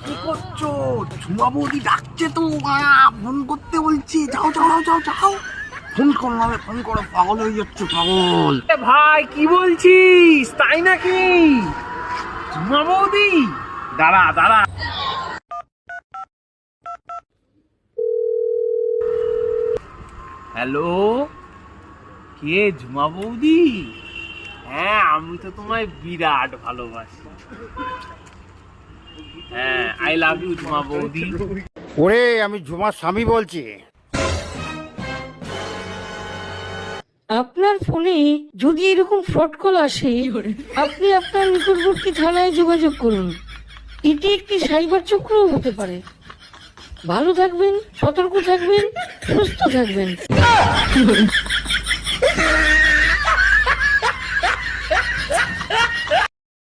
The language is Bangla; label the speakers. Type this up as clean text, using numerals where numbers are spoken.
Speaker 1: কি করছো? ঝুমা বৌদি ডাকছে তো, ফোন করতে বলছি। যাও যাও যাও যাও, ফোন করো, ফোন করো। পাগল হয়ে যাচ্ছে, পাগল।
Speaker 2: ভাই কি বলছিস, তাই নাকি? ঝুমা বৌদি, দাঁড়া দাঁড়া। হ্যালো, কে? ঝুমা বৌদি? হ্যাঁ, আমি তো তোমায় বিরাট ভালোবাসি। হ্যাঁ, আই লাভ ইউ ঝুমা বৌদি।
Speaker 3: ওরে, আমি ঝুমার স্বামী বলছি।
Speaker 4: আপনার ফোনে যদি এরকম ফ্রড কল আসে, আপনি আপনার নিকটবর্তী থানায় যোগাযোগ করুন। এটি একটি সাইবার চক্রও হতে পারে। ভালো থাকবেন, সতর্ক থাকবেন, সুস্থ থাকবেন।